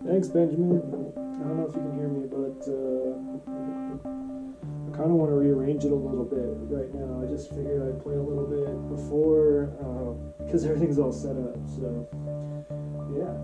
Thanks, Benjamin. I don't know if you can hear me, but I kind of want to rearrange it a little bit right now. I just figured I'd play a little bit before, because everything's all set up, so yeah.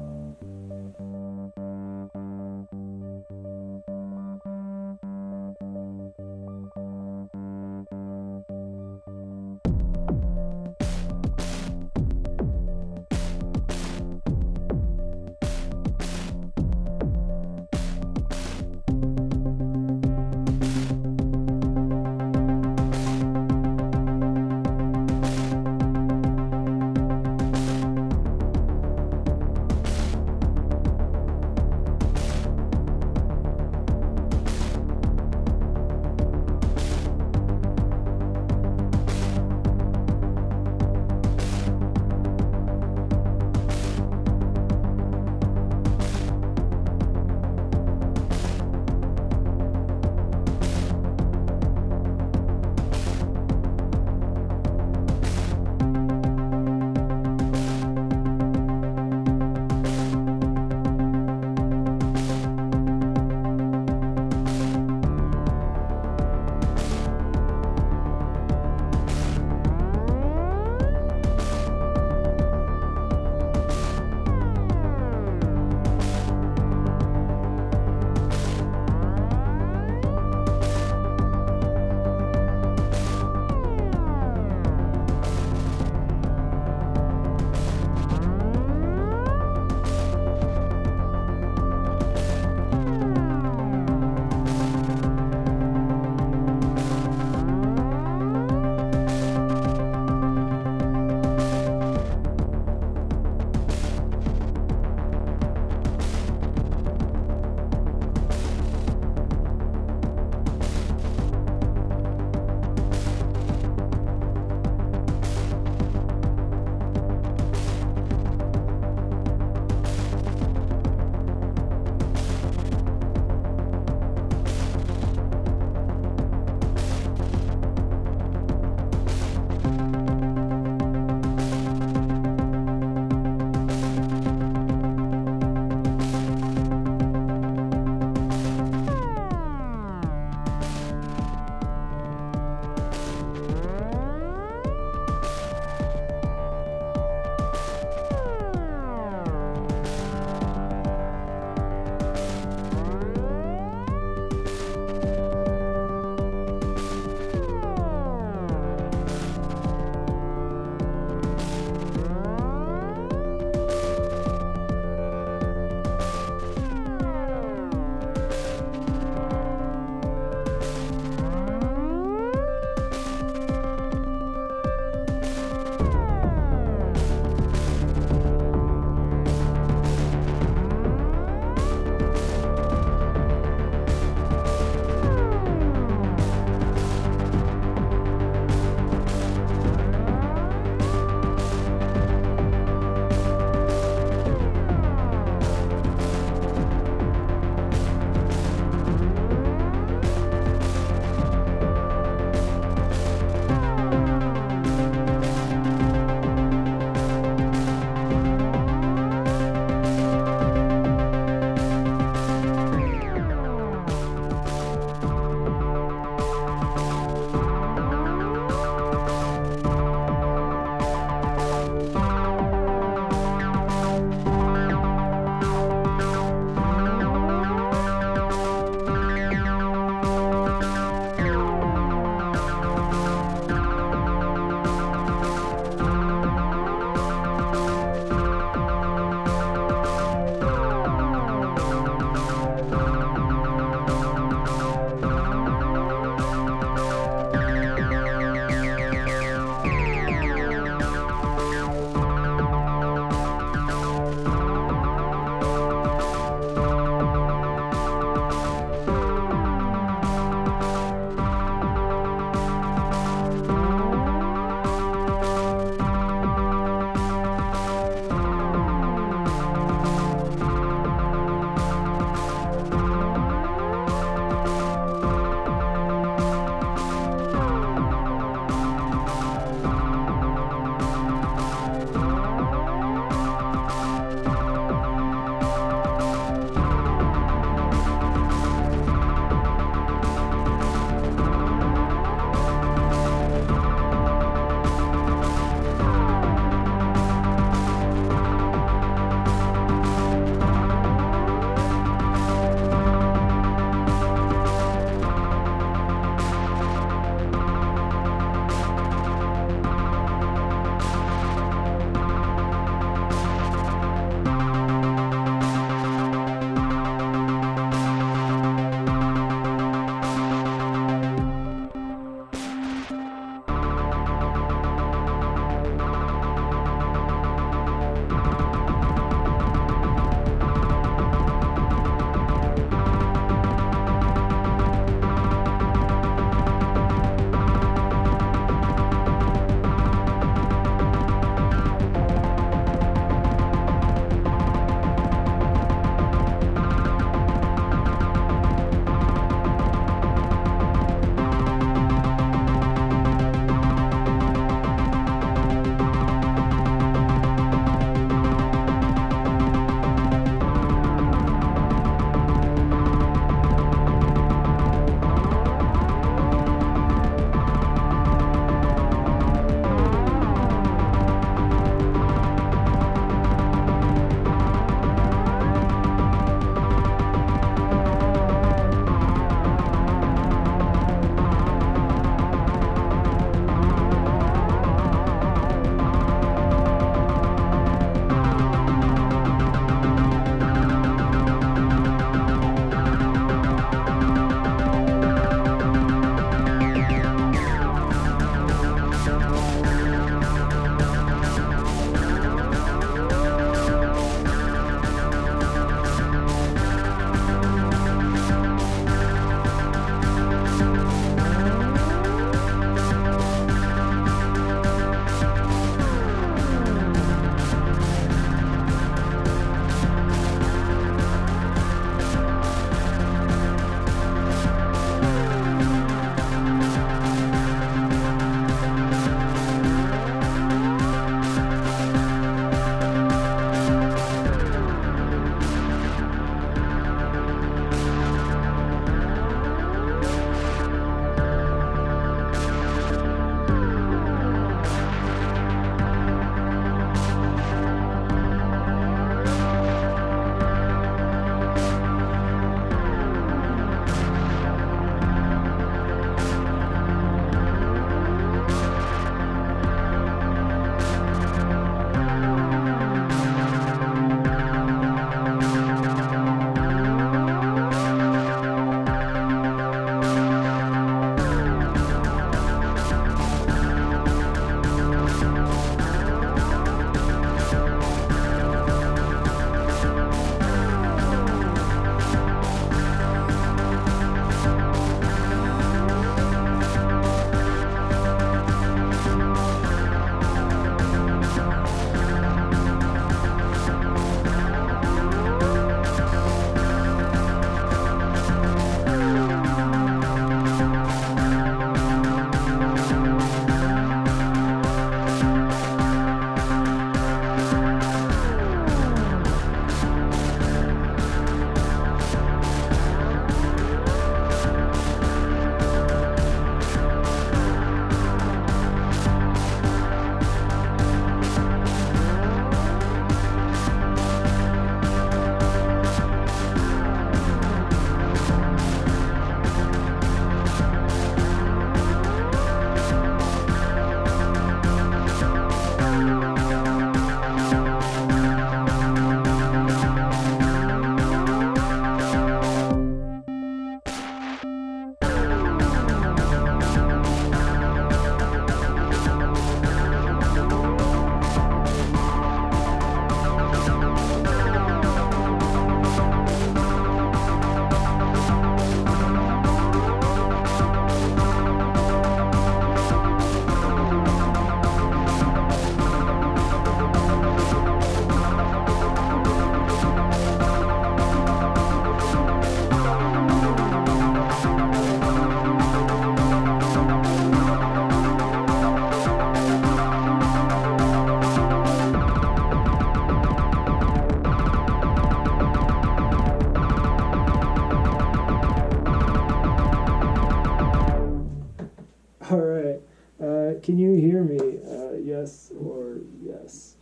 Can you hear me? Yes or yes?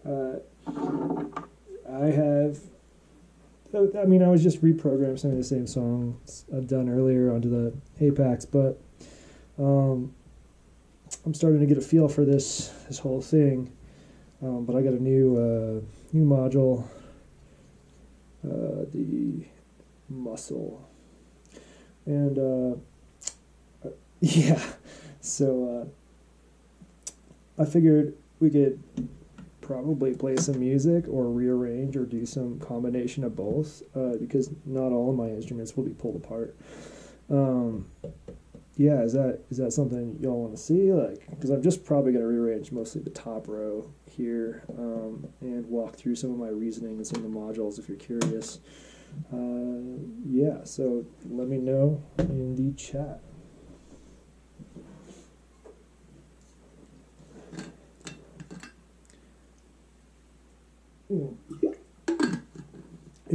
I have. I mean, I was just reprogrammed some of the same songs I've done earlier onto the Apex, but I'm starting to get a feel for this whole thing. But I got a new module, the muscle, and yeah. So I figured we could probably play some music or rearrange or do some combination of both, because not all of my instruments will be pulled apart. Yeah, is that something y'all want to see? Like, because I'm just probably going to rearrange mostly the top row here, and walk through some of my reasoning and some of the modules if you're curious. Yeah, so let me know in the chat. In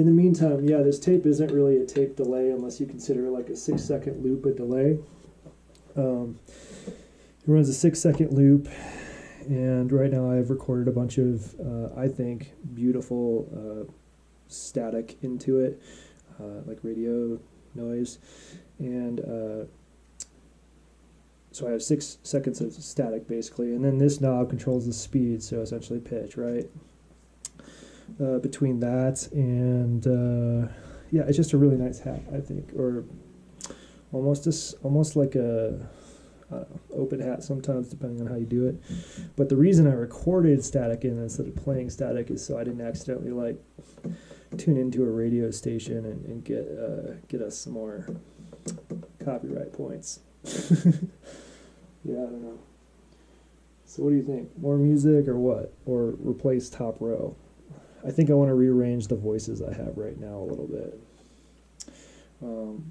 the meantime, yeah, this tape isn't really a tape delay unless you consider like a 6-second loop a delay. It runs a 6-second loop, and right now I've recorded a bunch of, I think, beautiful static into it, like radio noise, and so I have 6 seconds of static basically, and then this knob controls the speed, so essentially pitch, right? Between that and yeah, it's just a really nice hat, I think, or almost like a open hat sometimes, depending on how you do it. But the reason I recorded static in instead of playing static is so I didn't accidentally like tune into a radio station and get us some more copyright points. Yeah, I don't know. So what do you think? More music or what? Or replace top row? I think I want to rearrange the voices I have right now a little bit.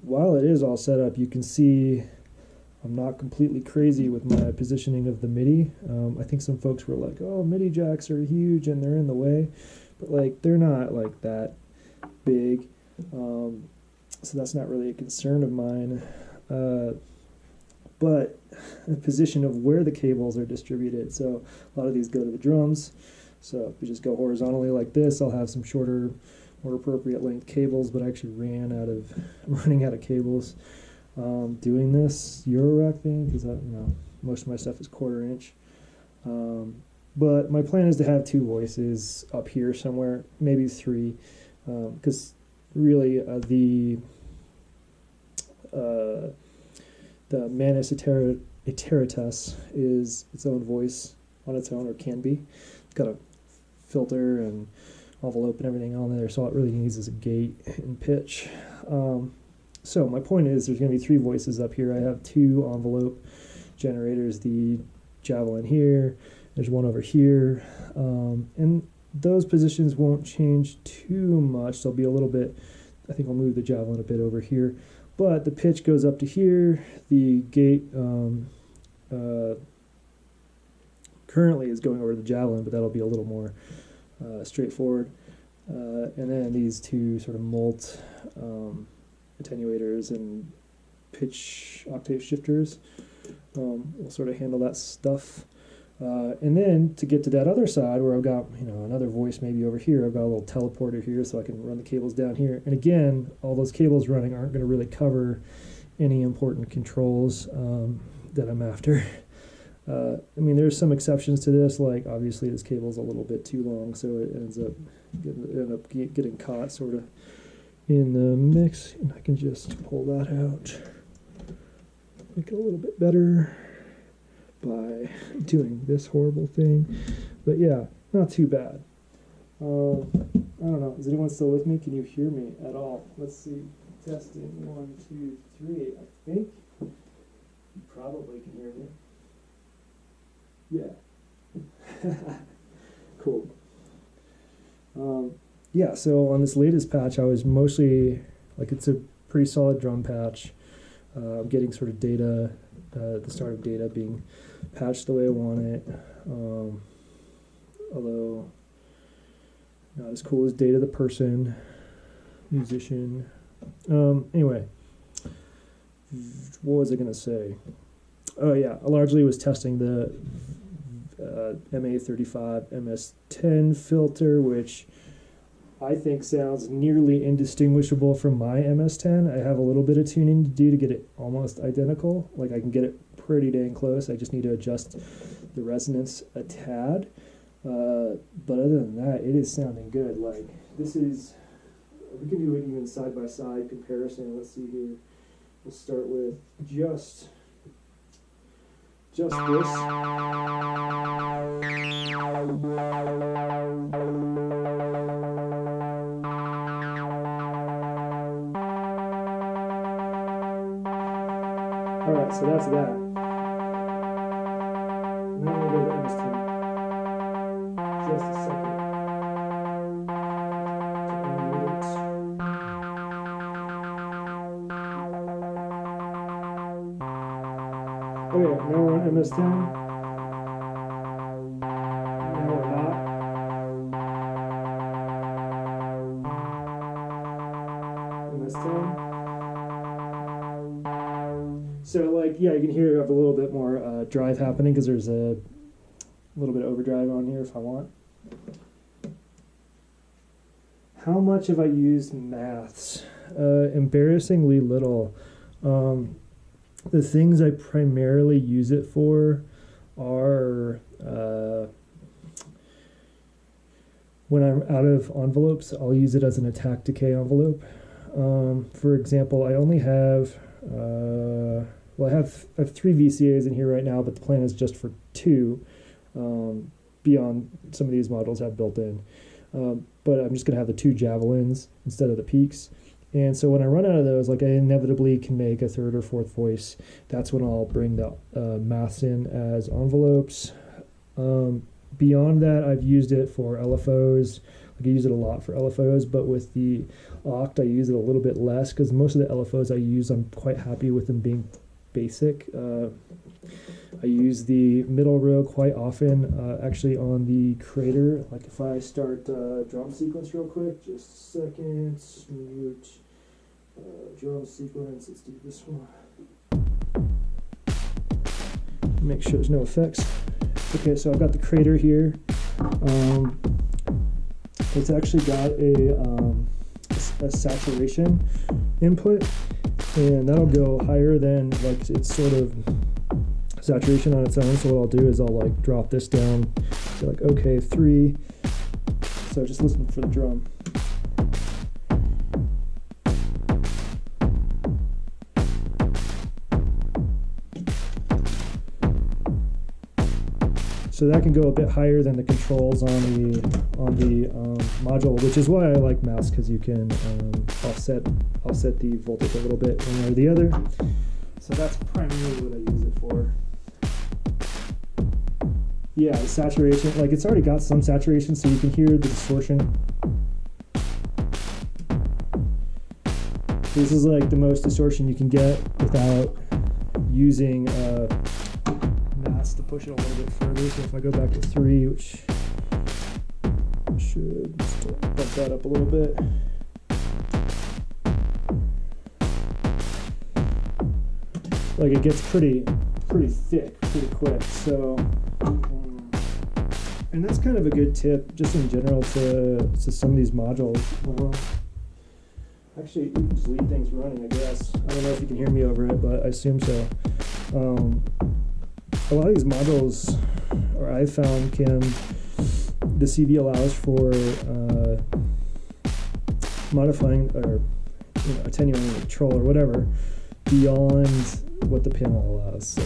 While it is all set up, you can see I'm not completely crazy with my positioning of the MIDI. I think some folks were like, oh, MIDI jacks are huge and they're in the way. But like, they're not like that big. So that's not really a concern of mine. But the position of where the cables are distributed. So a lot of these go to the drums. So if we just go horizontally like this, I'll have some shorter, more appropriate length cables, but I actually running out of cables doing this Eurorack thing, because most of my stuff is 1/4 inch. But my plan is to have 2 voices up here somewhere, maybe 3, because really the Manus Iteritas is its own voice on its own, or can be. It's got a filter and envelope and everything on there, so all it really needs is a gate and pitch. So my point is there's going to be 3 voices up here. I have 2 envelope generators, the Javelin here, there's one over here, and those positions won't change too much. They'll be a little bit, I think I'll move the Javelin a bit over here, but the pitch goes up to here. The gate currently is going over the Javelin, but that'll be a little more straightforward. And then these 2 sort of mult attenuators and pitch octave shifters will sort of handle that stuff. And then to get to that other side where I've got another voice maybe over here, I've got a little teleporter here so I can run the cables down here. And again, all those cables running aren't going to really cover any important controls that I'm after. I mean, there's some exceptions to this, like obviously this cable's a little bit too long, so it ends up getting caught sort of in the mix, and I can just pull that out, make it a little bit better by doing this horrible thing. But yeah, not too bad. I don't know, is anyone still with me? Can you hear me at all? Let's see, testing 1, 2, 3. I think you probably can hear me. Yeah. Cool. Yeah, so on this latest patch, I was mostly, like, it's a pretty solid drum patch. I'm getting sort of data, the start of data being patched the way I want it. Although, not as cool as data the person, musician. Anyway, what was I going to say? Oh yeah, I largely was testing the MA35 MS10 filter, which I think sounds nearly indistinguishable from my MS10. I have a little bit of tuning to do to get it almost identical. Like I can get it pretty dang close. I just need to adjust the resonance a tad. But other than that, it is sounding good. Like this is, we can do an even side-by-side comparison. Let's see here. We'll start with just this. Alright, so that's that. Now I'm going to go to MS10. Just a second. Okay, now we're on MS10. Now we're not. MS10. So, like, yeah, you can hear I have a little bit more drive happening because there's a little bit of overdrive on here if I want. How much have I used maths? Embarrassingly little. The things I primarily use it for are when I'm out of envelopes, I'll use it as an attack decay envelope. For example, I only have, I have 3 VCAs in here right now, but the plan is just for 2 beyond some of these models have built in. But I'm just going to have the 2 javelins instead of the peaks. And so when I run out of those, like I inevitably can make a 3rd or 4th voice. That's when I'll bring the maths in as envelopes. Beyond that, I've used it for LFOs. Like I use it a lot for LFOs, but with the Oct, I use it a little bit less because most of the LFOs I use, I'm quite happy with them being basic. I use the middle row quite often, actually on the Crater. Like if I start drum sequence real quick, just a second, mute drum sequence, let's do this one. Make sure there's no effects. Okay, so I've got the Crater here. It's actually got a saturation input, and that'll go higher than like it's sort of saturation on its own. So what I'll do is I'll like drop this down to like okay 3. So just listen for the drum. So that can go a bit higher than the controls on the module, which is why I like maths, because you can offset the voltage a little bit one way or the other. So that's primarily what I use it for. Yeah, the saturation, like it's already got some saturation, so you can hear the distortion. This is like the most distortion you can get without using maths to push it a little bit further. So if I go back to 3, which should bump that up a little bit. Like it gets pretty thick pretty quick. So, and that's kind of a good tip just in general to some of these modules. Actually, you can just leave things running, I guess. I don't know if you can hear me over it, but I assume so. A lot of these modules, or I've found, the CV allows for modifying or attenuating the control or whatever beyond what the panel allows. So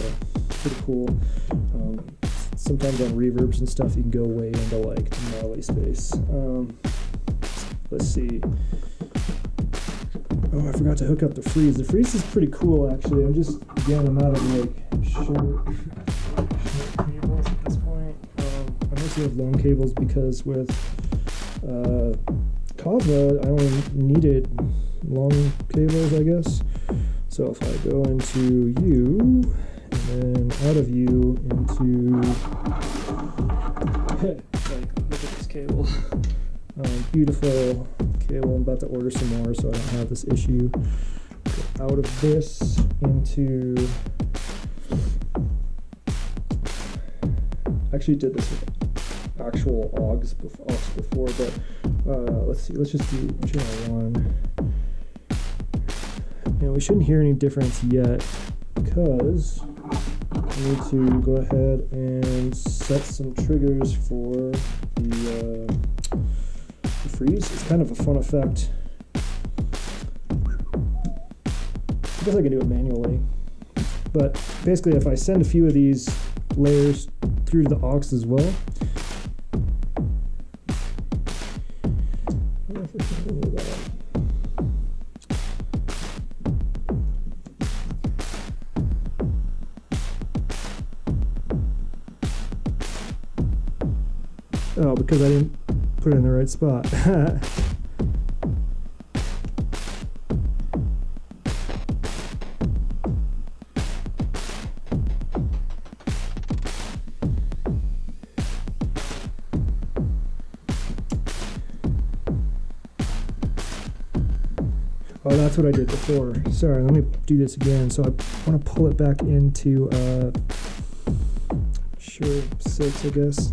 pretty cool. Sometimes on reverbs and stuff, you can go way into like gnarly space. Let's see. Oh, I forgot to hook up the freeze. The freeze is pretty cool, actually. I'm out of like short cables at this point. I mostly have long cables because with Cosmo, I only needed long cables, I guess. So if I go into U, and then out of U into, like, look at this cable. Beautiful cable. I'm about to order some more so I don't have this issue. Go out of this into actually did this with actual aux before, but let's see. Let's just do channel 1. And we shouldn't hear any difference yet because we need to go ahead and set some triggers for the freeze. It's kind of a fun effect. I guess I can do it manually. But basically, if I send a few of these layers through to the aux as well, oh, because I didn't put it in the right spot. Oh, that's what I did before. Sorry, let me do this again. So I want to pull it back into, sure, 6, I guess.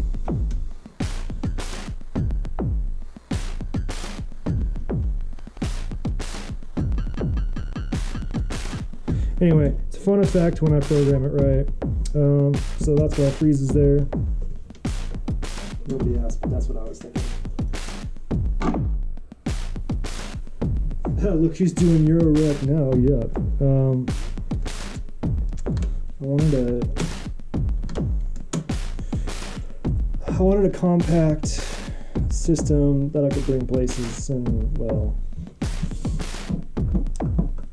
Anyway, it's a fun effect when I program it right. So that's why freeze is there. Nobody asked, but that's what I was thinking. Look, she's doing Euro rec now. Yep. I wanted a compact system that I could bring places, and well,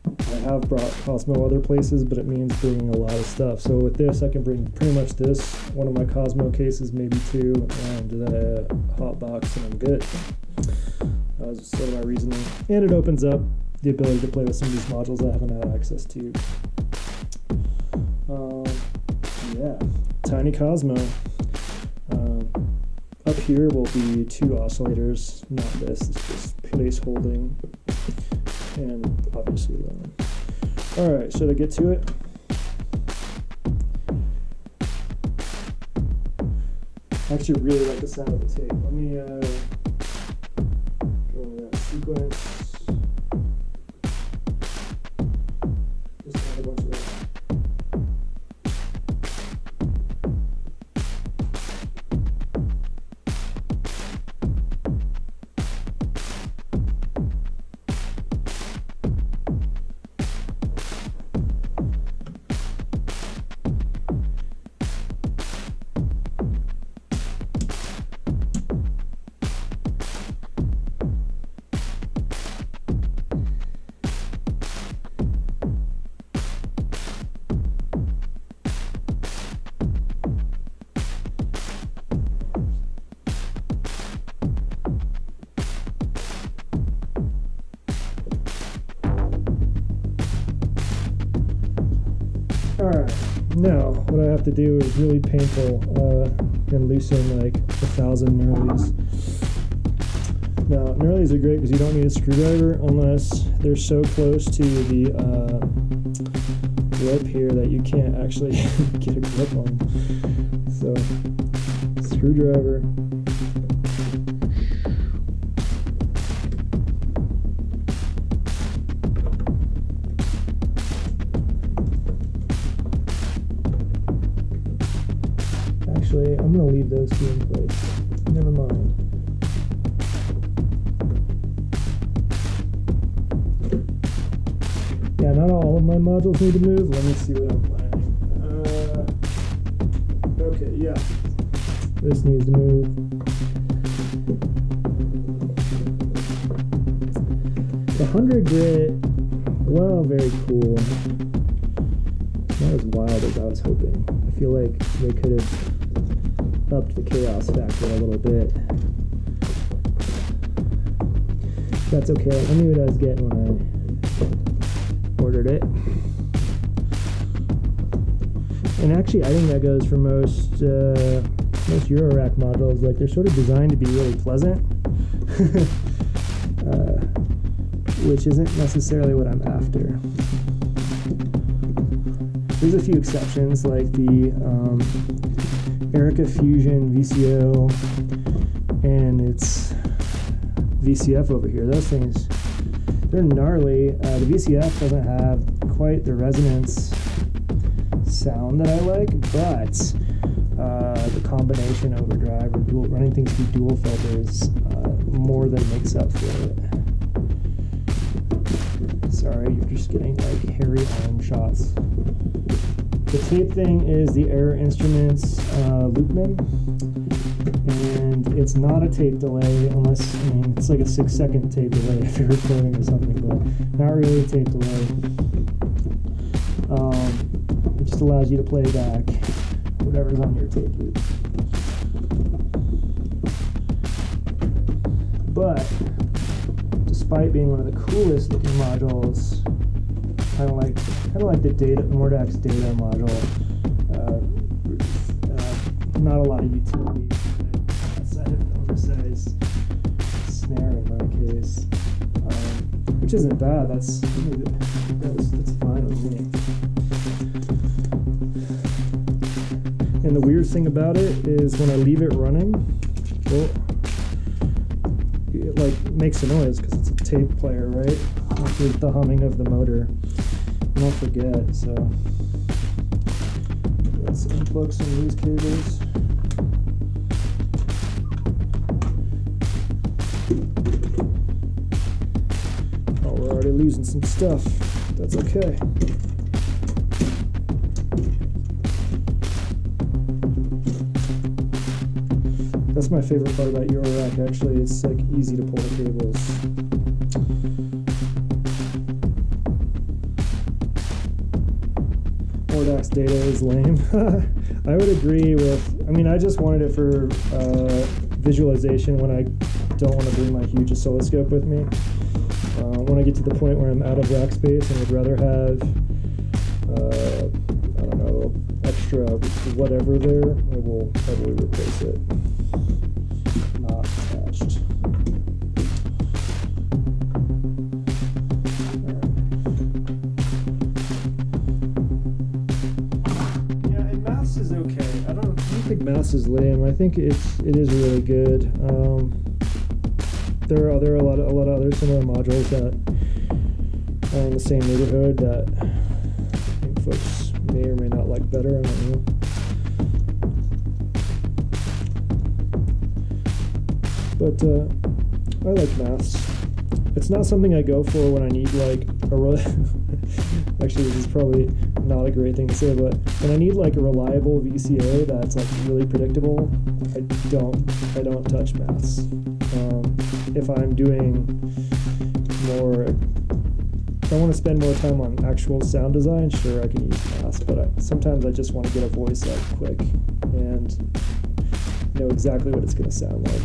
I have brought Cosmo other places, but it means bringing a lot of stuff. So with this, I can bring pretty much this, one of my Cosmo cases, maybe 2, and a hot box, and I'm good. That was sort of my reasoning. And it opens up the ability to play with some of these modules I haven't had access to. Yeah, tiny Cosmo. Up here will be 2 oscillators, not this. It's just place holding, and obviously low. All right, should I get to it? I actually really like the sound of the tape. Let me go in that sequence. Just add a bunch of that. Alright, now what I have to do is really painful and loosen like 1,000 knurlies. Now, knurlies are great because you don't need a screwdriver unless they're so close to the lip here that you can't actually get a grip on them. So, screwdriver. Actually, I'm going to leave those 2 in place. Never mind. Yeah, not all of my modules need to move. Let me see what I'm planning. Okay, yeah. This needs to move. The 100 grit, well, very cool. Not as wild as I was hoping. I feel like they could have upped the chaos factor a little bit. That's okay. I knew what I was getting when I ordered it. And actually, I think that goes for most Eurorack modules. Like, they're sort of designed to be really pleasant, which isn't necessarily what I'm after. There's a few exceptions, like the Erica Fusion VCO, and it's VCF over here. Those things, they're gnarly. The VCF doesn't have quite the resonance sound that I like, but the combination overdrive or running things through dual filters more than makes up for it. Sorry, you're just getting like hairy arm shots. The tape thing is the Air Instruments Loopman, and it's not a tape delay unless, I mean, it's like a 6-second tape delay if you're recording or something, but not really a tape delay. It just allows you to play back whatever's on your tape loop. But despite being one of the coolest looking modules, kind of like the Mordax data module, not a lot of utility outside of an oversized snare in my case, which isn't bad. That's fine with me. And the weird thing about it is when I leave it running, well, it like makes a noise because it's a tape player, right? With the humming of the motor. I don't forget, so let's unplug some of these cables. Oh, we're already losing some stuff. That's okay. That's my favorite part about Eurorack, actually. It's like easy to pull the cables. Mordax data is lame. I would agree with, I mean, I just wanted it for visualization when I don't want to bring my huge oscilloscope with me. When I get to the point where I'm out of rack space and would rather have, I don't know, extra whatever there, I will probably replace it. Not attached. Is okay. I don't think Mass is lame. I think it is really good. There are a lot of other similar modules that are in the same neighborhood that I think folks may or may not like better. I don't know. But I like Mass. It's not something I go for when I need like a actually, this is probably not a great thing to say, but when I need like a reliable VCA that's like really predictable, I don't touch Maths. If I'm doing more, if I want to spend more time on actual sound design, sure, I can use Maths, but sometimes I just want to get a voice out quick and know exactly what it's going to sound like.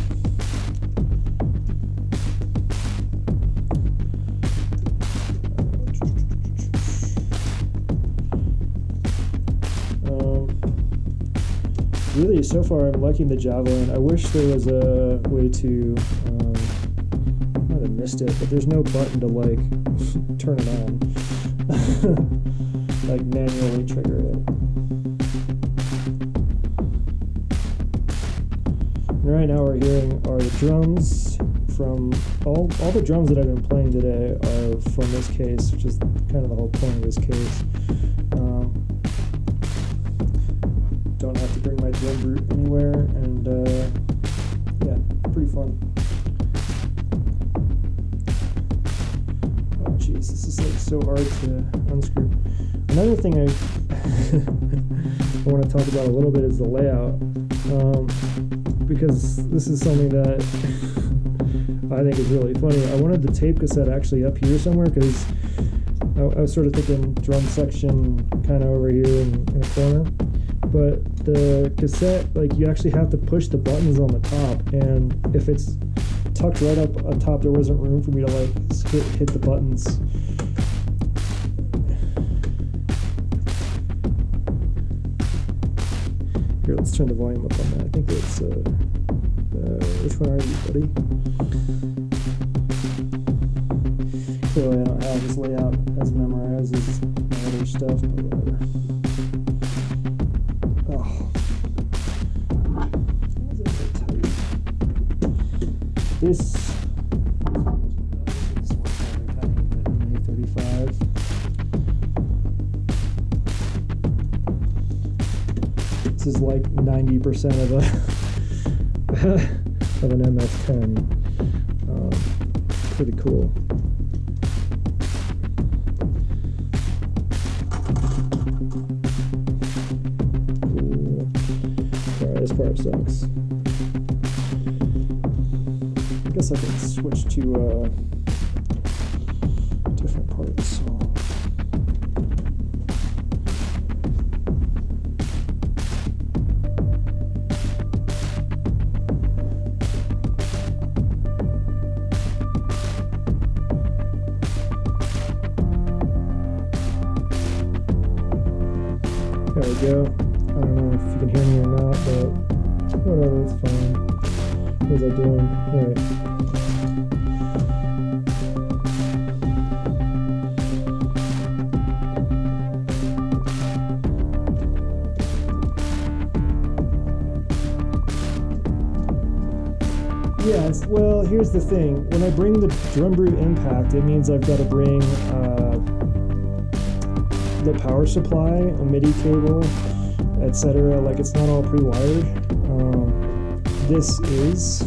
Really, so far I'm liking the Javelin. I wish there was a way to, I might have missed it, but there's no button to like turn it on, like manually trigger it. And right now we're hearing are the drums from, all the drums that I've been playing today are from this case, which is kind of the whole point of this case. Don't have to bring my drum brute anywhere, and yeah, pretty fun. Oh jeez, this is like so hard to unscrew. Another thing I want to talk about a little bit is the layout, because this is something that I think is really funny. I wanted the tape cassette actually up here somewhere, because I was sort of thinking drum section kind of over here in a corner. But the cassette, like, you actually have to push the buttons on the top, and if it's tucked right up on top, there wasn't room for me to like hit the buttons. Here, let's turn the volume up on that. I think it's which one are you, buddy? Clearly I don't have this layout as memorized as my other stuff, but whatever. This MA35. This is like 90% of a of an MS10. Pretty cool. Alright, this part sucks. I guess I can switch to different parts. So. There we go. I don't know if you can hear me or not, but whatever, it's fine. What was I doing? Alright. Yes, well, here's the thing. When I bring the drum brew impact, it means I've got to bring the power supply, a MIDI cable, etc. Like, it's not all pre-wired. This is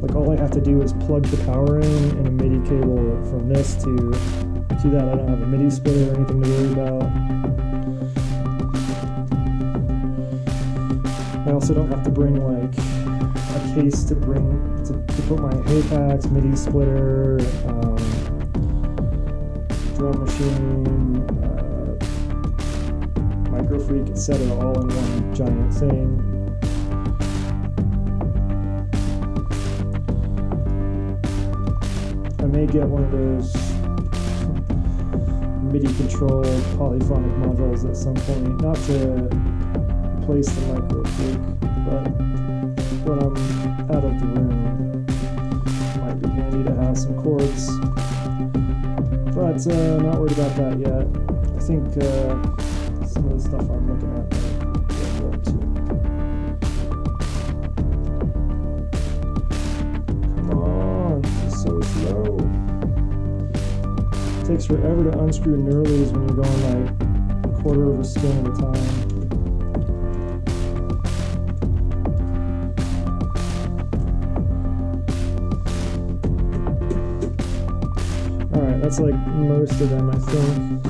like, all I have to do is plug the power in and a MIDI cable from this to that. I don't have a MIDI splitter or anything to worry about. I also don't have to bring like a case to put my Apex, MIDI splitter, drum machine, microfreak, etc. all in one giant thing. I may get one of those MIDI controlled polyphonic modules at some point, not to replace the microfreak, but when I'm out of the room, it might be handy to have some chords. But not worried about that yet. I think some of the stuff I'm looking at might get well too. Come on, it's so slow. It takes forever to unscrew knurlies when you're going like a quarter of a spin at a time. That's like most of them, I think.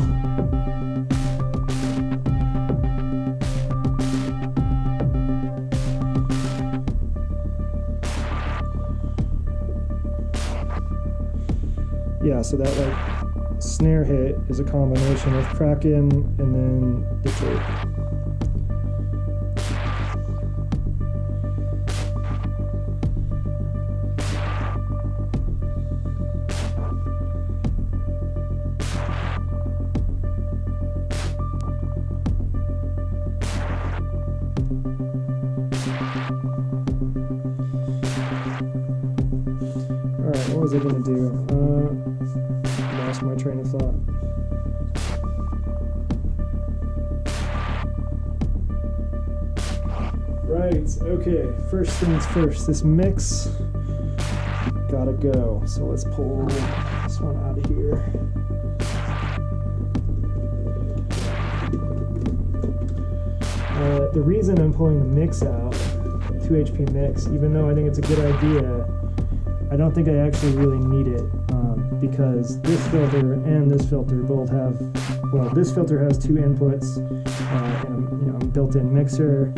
Yeah, so that like snare hit is a combination of Kraken and then Detroit. What was I going to do? Lost my train of thought. Right, okay, first things first, this mix gotta go. So let's pull this one out of here. The reason I'm pulling the mix out, 2HP mix, even though I think it's a good idea, I don't think I actually really need it, because this filter and this filter both have, well, this filter has two inputs, and a built-in mixer.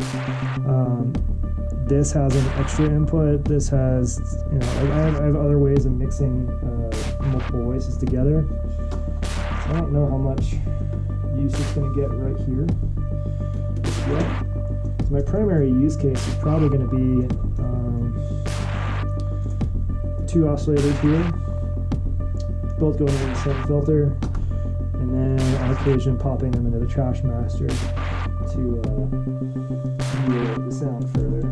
This has an extra input. This has, I have other ways of mixing multiple voices together. So I don't know how much use it's going to get right here. Yeah. So my primary use case is probably going to be two oscillators here, both going into the same filter, and then on occasion popping them into the trash master to ameliorate the sound further.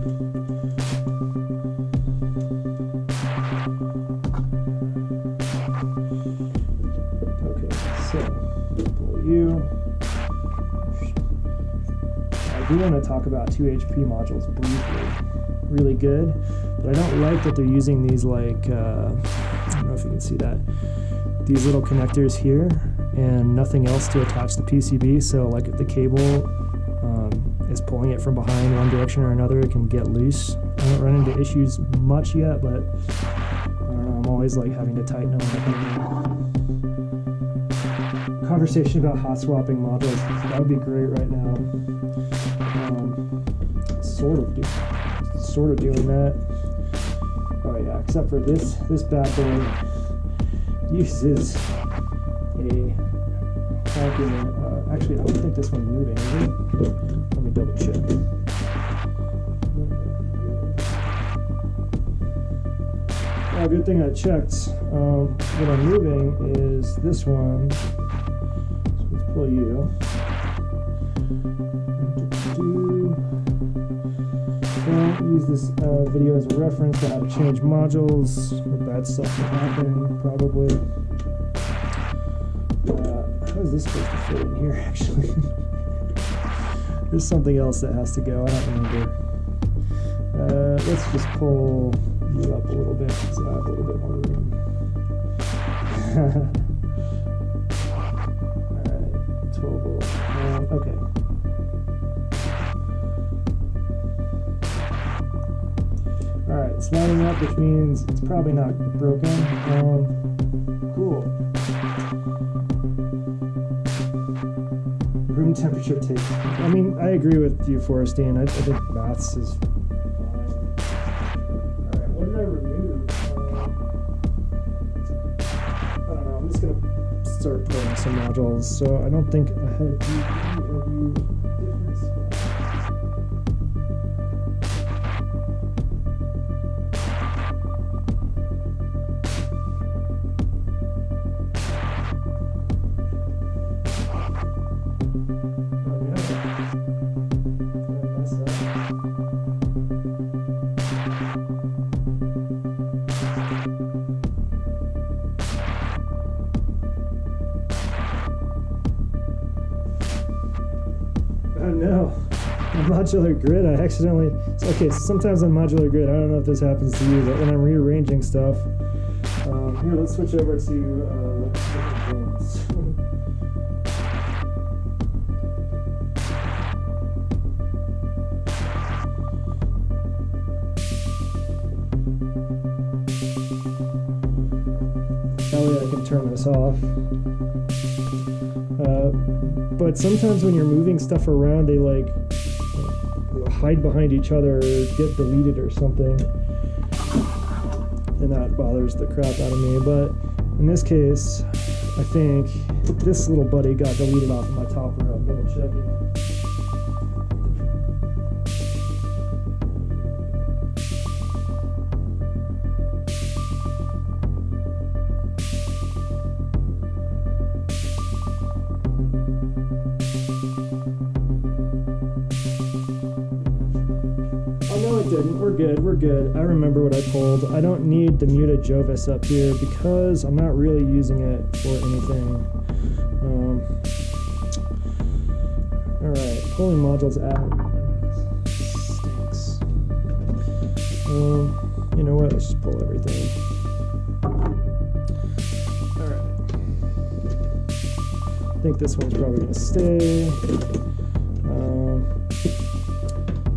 Okay, so pull you. I do want to talk about 2HP modules briefly. Really good, But I don't like that they're using these like, I don't know if you can see that, these little connectors here and nothing else to attach the PCB. So like if the cable is pulling it from behind one direction or another, it can get loose. I haven't run into issues much yet, but I don't know, I'm always like having to tighten them. Conversation about hot swapping modules, that would be great right now. Sort of doing that. Oh yeah, except for this bad boy uses a actually I don't think this one's moving, is it? Let me double check. Yeah, good thing I checked. What I'm moving is this one. So let's pull you. Don't use this video as a reference to how to change modules. The bad stuff can happen, probably. How is this supposed to fit in here, actually? There's something else that has to go. I don't remember. Let's just pull you up a little bit so I have a little bit more room. Alright, 12 volt. Okay. Alright, it's lining up, which means it's probably not broken. Cool. Room temperature tape. I mean, I agree with you, Forrestine. I think maths is fine. Alright, what did I remove? I don't know, I'm just gonna start putting some modules. So I don't think I had different spots. Oh no, on modular grid, I accidentally, okay, so sometimes on modular grid, I don't know if this happens to you, but when I'm rearranging stuff, here, let's switch over to different things. That way I can turn this off. But sometimes when you're moving stuff around, they like hide behind each other or get deleted or something. And that bothers the crap out of me. But in this case, I think this little buddy got deleted off of my top row. I'm double checking. We're good. I remember what I pulled. I don't need the muted Jovis up here because I'm not really using it for anything. Alright, pulling modules out. Stinks. You know what? Let's just pull everything. Alright. I think this one's probably going to stay.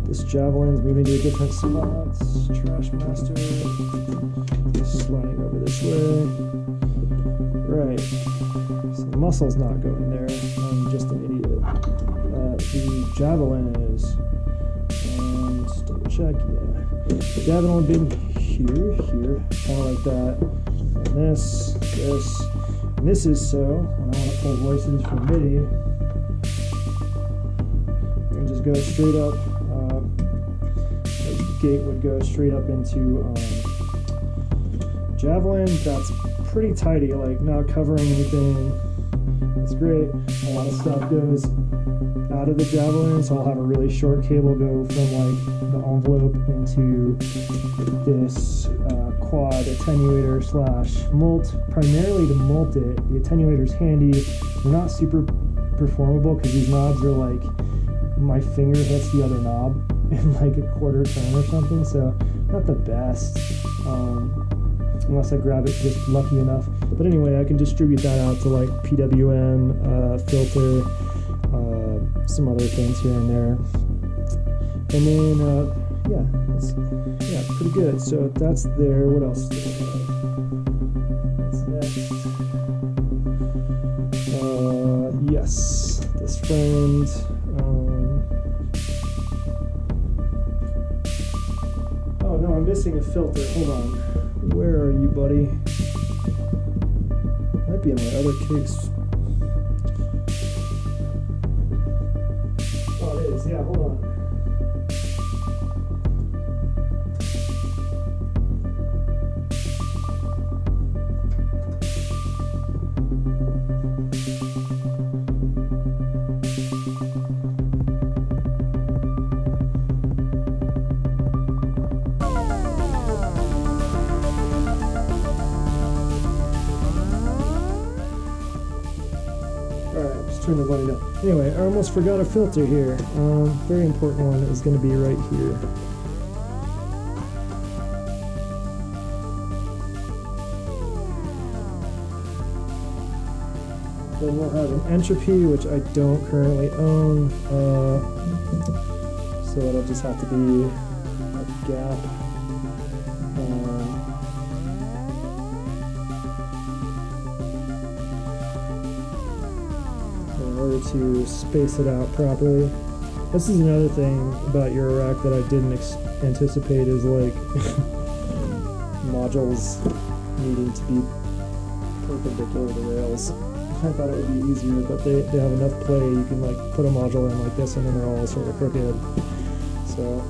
This Javelin's moving to different spots. Trash master. Sliding over this way. Right. So the muscle's not going there. I'm just an idiot. The Javelin is. And just double check, yeah. The Javelin would be here, kind of like that. And this. And this is so. And I want to pull voices from MIDI. And just go straight up. Gate would go straight up into Javelin. That's pretty tidy, like not covering anything. That's great. A lot of stuff goes out of the Javelin, so I'll have a really short cable go from like the envelope into this quad attenuator / mult, primarily to mult it. The attenuator's handy. They're not super performable because these knobs are like my finger hits the other knob. in like a quarter turn or something, so not the best, unless I grab it just lucky enough. But anyway, I can distribute that out to like PWM, filter, some other things here and there. And then, yeah, pretty good. So that's there. What else do we have? What's next? Yes, this friend. Oh no, I'm missing a filter. Hold on. Where are you, buddy? Might be in my other case. Oh, it is. Yeah, hold on. Turn the volume down. Anyway, I almost forgot a filter here. Very important one is going to be right here. Then we'll have an entropy, which I don't currently own. So that'll just have to be a gap. To space it out properly. This is another thing about Eurorack that I didn't anticipate is like modules needing to be perpendicular to rails. I thought it would be easier, but they have enough play. You can like put a module in like this and then they're all sort of crooked. So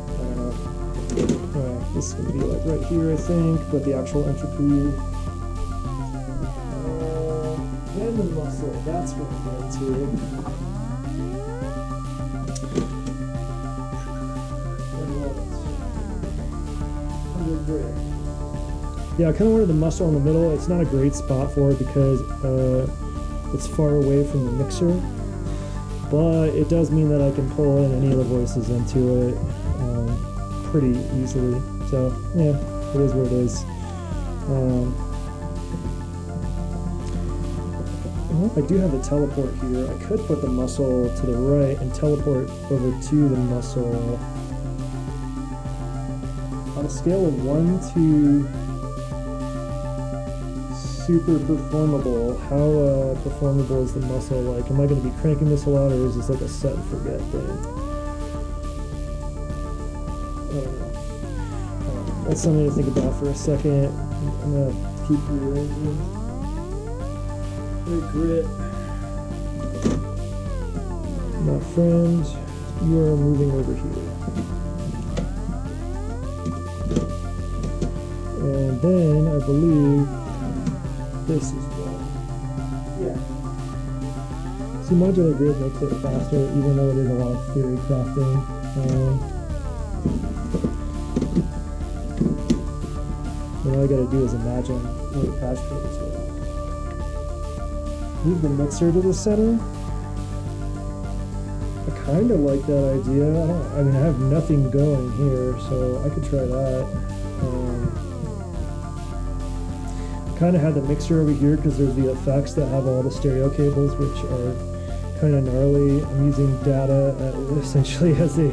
I don't know. Anyway, this is going to be like right here I think, but the actual entropy. Then the muscle, that's what I'm going to. Yeah, I kind of wanted the muscle in the middle. It's not a great spot for it because it's far away from the mixer, but it does mean that I can pull in any of the voices into it pretty easily. So yeah, it is what it is. Well, I do have the teleport here. I could put the muscle to the right and teleport over to the muscle. On a scale of 1 to super performable, how performable is the muscle? Like, am I going to be cranking this a lot, or is this like a set and forget thing? I don't know. That's something to think about for a second. I'm going to keep rearranging. Grit. My friend, you are moving over here. And then I believe this is one. Yeah. See, modular grid makes it faster, even though it is a lot of theory crafting. All I gotta do is imagine what a patch code is like. Move the mixer to the center. I kind of like that idea. I mean, I have nothing going here, so I could try that. I kind of have the mixer over here because there's the effects that have all the stereo cables, which are kind of gnarly. I'm using data essentially as an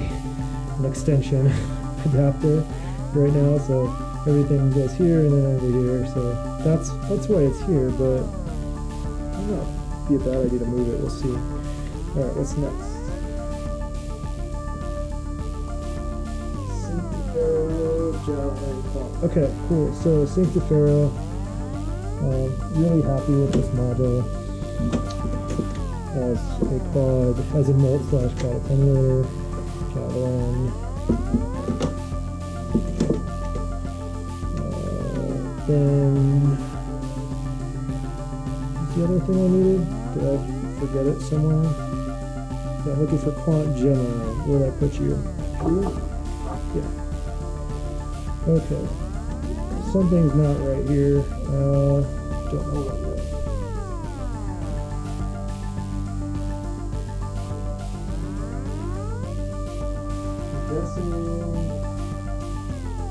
extension adapter right now, so everything goes here and then over here. So that's why it's here, but not be a bad idea to move it. We'll see. Alright, what's next? Sync to Pharaoh, Javelin, Clock. Okay, cool. So Sync to Pharaoh. Really happy with this module as a quad, as a molt/quad attenuator, Javelin. Then the other thing I needed? Did I forget it somewhere? Yeah, I'm looking for Quant Gemini. Where did I put you? Here? Yeah. Okay. Something's not right here. Don't know what yet.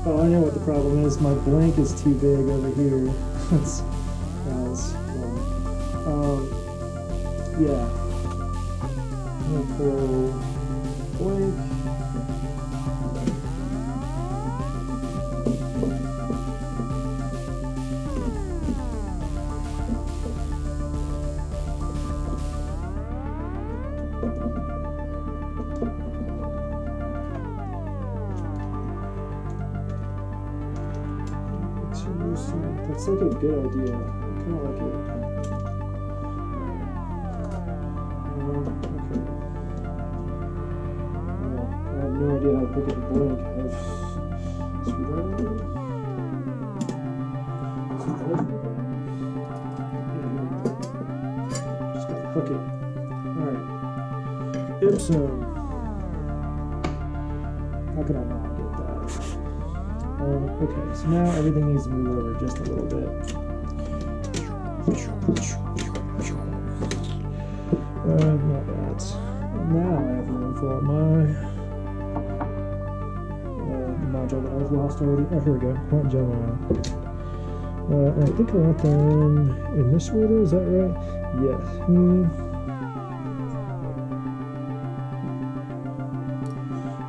Oh, I know what the problem is. My blank is too big over here. That's yeah. I'm gonna throw blank. That's like a good idea. I kind of like it. Okay. Well, I have no idea how to pick up a blank. I have screwdriver. Just gotta hook it. Alright. Ipsum. How could I not get that? Okay, so now everything needs to move over just a little bit. Not that. Now I have room for my module that I was lost already. Oh, here we go. Quantum Gemini. I think I want them in this order. Is that right? Yes.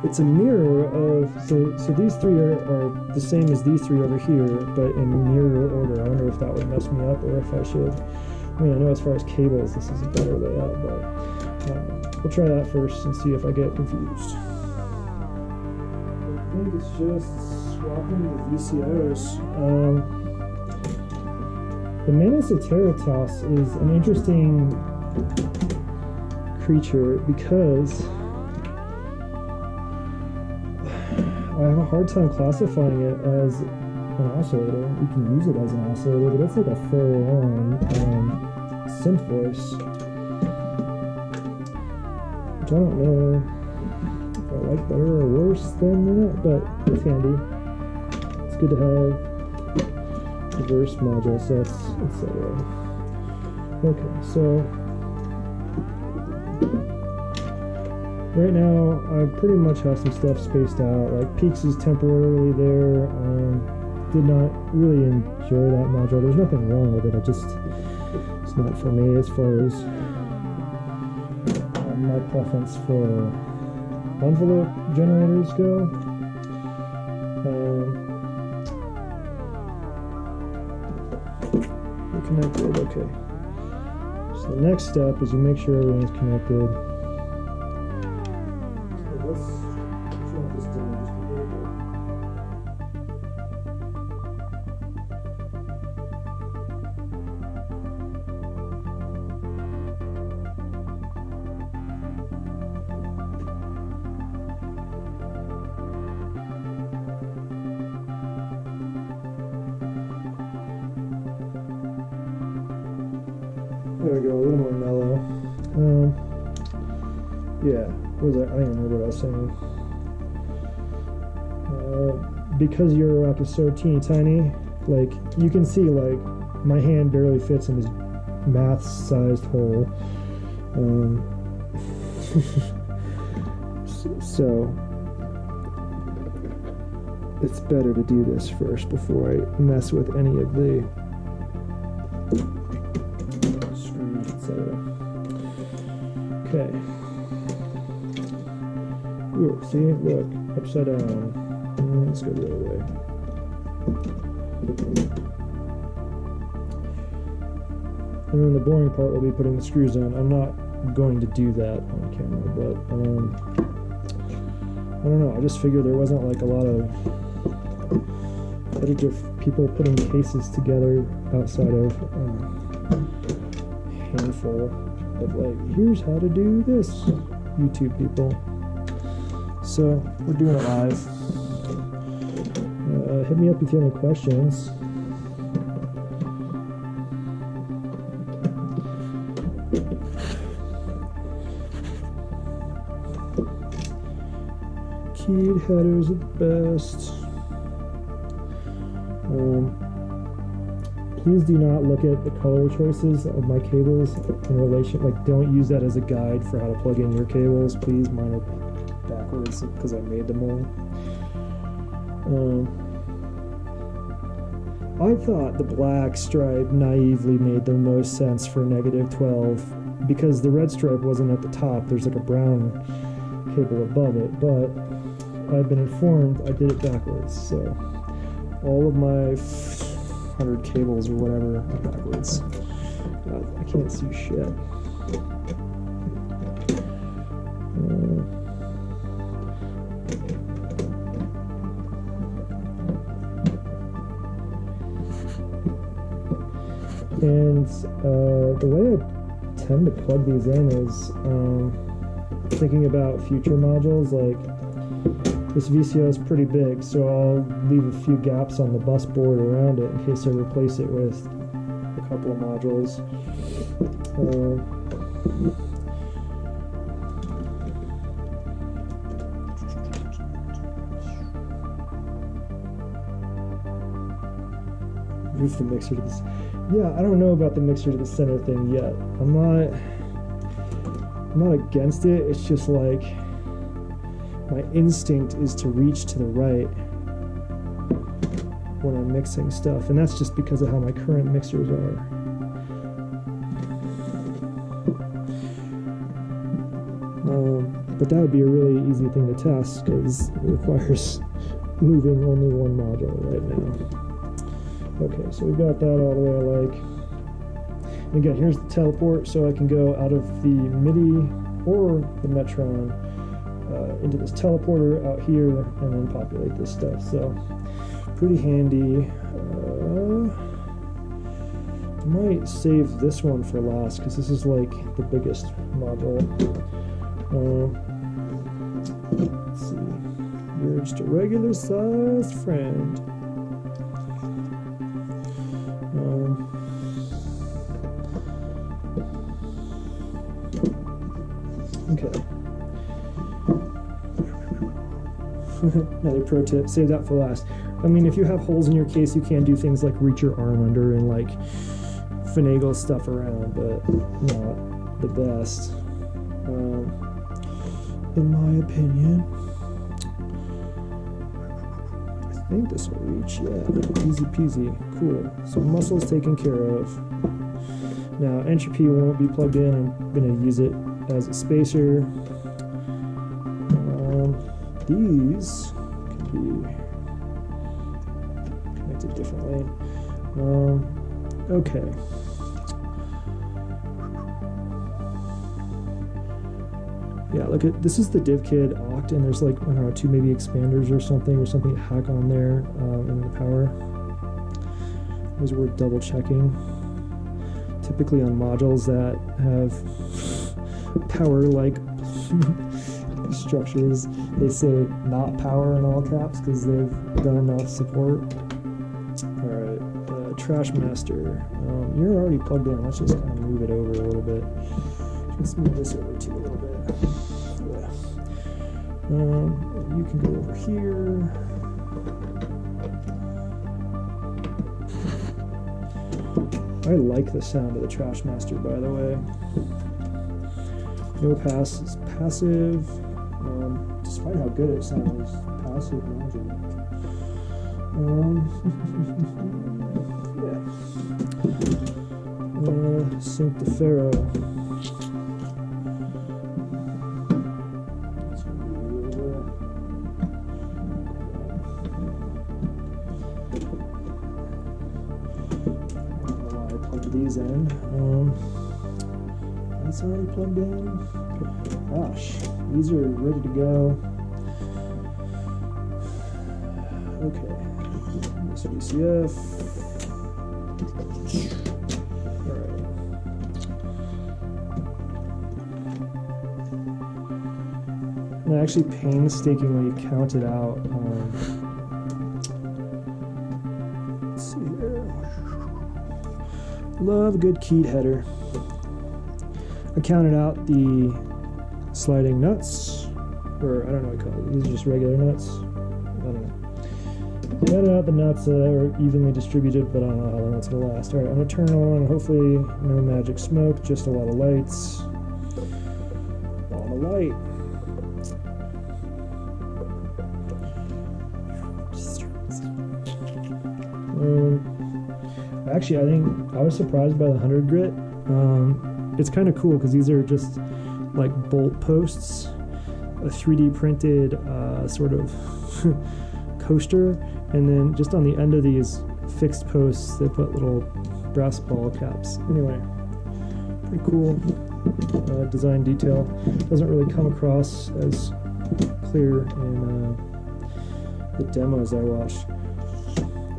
It's a mirror of, so these three are the same as these three over here, but in mirror order. I wonder if that would mess me up, or if I should. I mean, I know as far as cables, this is a better layout, but we'll try that first and see if I get confused. I think it's just swapping the VCOs. The Maniciteritas is an interesting creature because I have a hard time classifying it as an oscillator. We can use it as an oscillator, but it's like a full-on synth voice, which I don't know if I like better or worse than that, but it's handy. It's good to have diverse module sets, etc. Okay, so right now, I pretty much have some stuff spaced out. Like Peaks is temporarily there. Did not really enjoy that module. There's nothing wrong with it. It's not for me as far as my preference for envelope generators go. We're connected. Okay. So the next step is you make sure everything's connected. There we go, a little more mellow. Yeah, what was that? I don't even remember what I was saying. Because your rock is so teeny tiny, like, you can see, like, my hand barely fits in this math-sized hole. So, it's better to do this first before I mess with any of the okay. Ooh, see? Look. Upside down. Let's go the other way. And then the boring part will be putting the screws in. I'm not going to do that on camera, but I don't know. I just figured there wasn't like a lot of footage of people putting cases together outside of a handful of like, here's how to do this, YouTube people. So we're doing it live. Hit me up if you have any questions. Keyed headers are the best. Please do not look at the color choices of my cables in relation, like, don't use that as a guide for how to plug in your cables. Please, mine are backwards because I made them all. I thought the black stripe naively made the most sense for -12 because the red stripe wasn't at the top. There's like a brown cable above it, but I've been informed I did it backwards. So all of my 100 cables or whatever are backwards. God, I can't see shit. And the way I tend to plug these in is thinking about future modules. Like this VCO is pretty big, so I'll leave a few gaps on the bus board around it in case I replace it with a couple of modules. Move the mixer to this. Yeah, I don't know about the mixer to the center thing yet. I'm not against it. It's just like my instinct is to reach to the right when I'm mixing stuff, and that's just because of how my current mixers are. But that would be a really easy thing to test because it requires moving only one module right now. Okay, so we got that all the way I like. And again, here's the teleport, so I can go out of the MIDI or the Metron into this teleporter out here and then populate this stuff. So pretty handy. I might save this one for last because this is like the biggest module. Let's see. You're just a regular sized friend. Okay. Another pro tip, save that for last. I mean, if you have holes in your case, you can do things like reach your arm under and like finagle stuff around, but not the best. In my opinion. I think this will reach, yeah, easy peasy, cool. So muscles taken care of. Now entropy won't be plugged in, I'm gonna use it as a spacer. These can be connected differently. Okay. Yeah, look at this is the DivKid Oct, and there's like, I don't know, 2 maybe expanders or something to hack on there, and then the power. Those worth double checking. Typically on modules that have power like structures, they say not power in all caps because they've done enough support. Alright, Trash Master. You're already plugged in. Let's just kind of move it over a little bit. Let's move this over too a little bit. Yeah. You can go over here. I like the sound of the Trash Master, by the way. No pass is passive. Despite how good it sounds, passive module. Yeah. Sync the Pharaoh. These in. That's already plugged in. Gosh, these are ready to go. Okay, this VCF. Alright. And I actually painstakingly counted out. Let's see here. Love a good keyed header. I counted out the sliding nuts, or I don't know what you call it. These are just regular nuts. I don't know. Counted out the nuts that were evenly distributed, but I don't know how long that's gonna last. Alright, I'm gonna turn on, hopefully no magic smoke, just a lot of lights. On the light. actually, I think I was surprised by the 100 grit. It's kind of cool because these are just like bolt posts, a 3D printed sort of coaster, and then just on the end of these fixed posts, they put little brass ball caps. Anyway, pretty cool design detail. Doesn't really come across as clear in the demos I watched.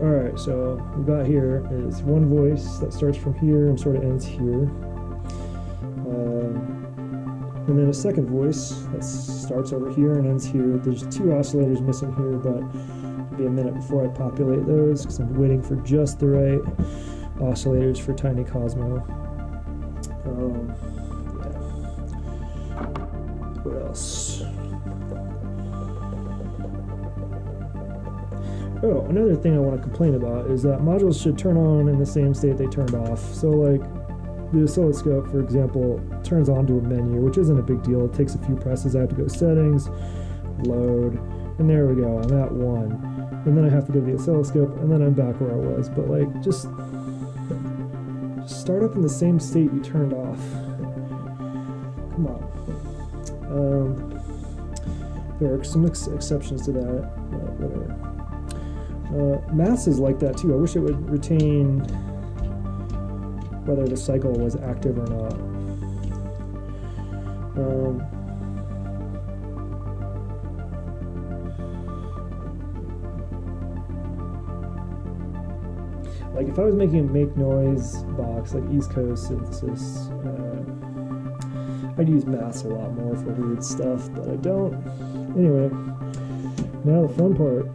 Alright, so we've got here is one voice that starts from here and sort of ends here. And then a second voice that starts over here and ends here. There's 2 oscillators missing here, but it'll be a minute before I populate those because I'm waiting for just the right oscillators for Tiny Cosmo. Yeah. What else? Oh, another thing I want to complain about is that modules should turn on in the same state they turned off. So like the oscilloscope, for example, turns on to a menu, which isn't a big deal. It takes a few presses. I have to go to settings, load, and there we go. I'm at 1. And then I have to go to the oscilloscope, and then I'm back where I was. But like, just start up in the same state you turned off. Come on. There are some exceptions to that, but whatever. Maths is like that too. I wish it would retain whether the cycle was active or not. Like if I was making a make noise box like East Coast synthesis, I'd use maths a lot more for weird stuff, but I don't. Anyway, now the fun part.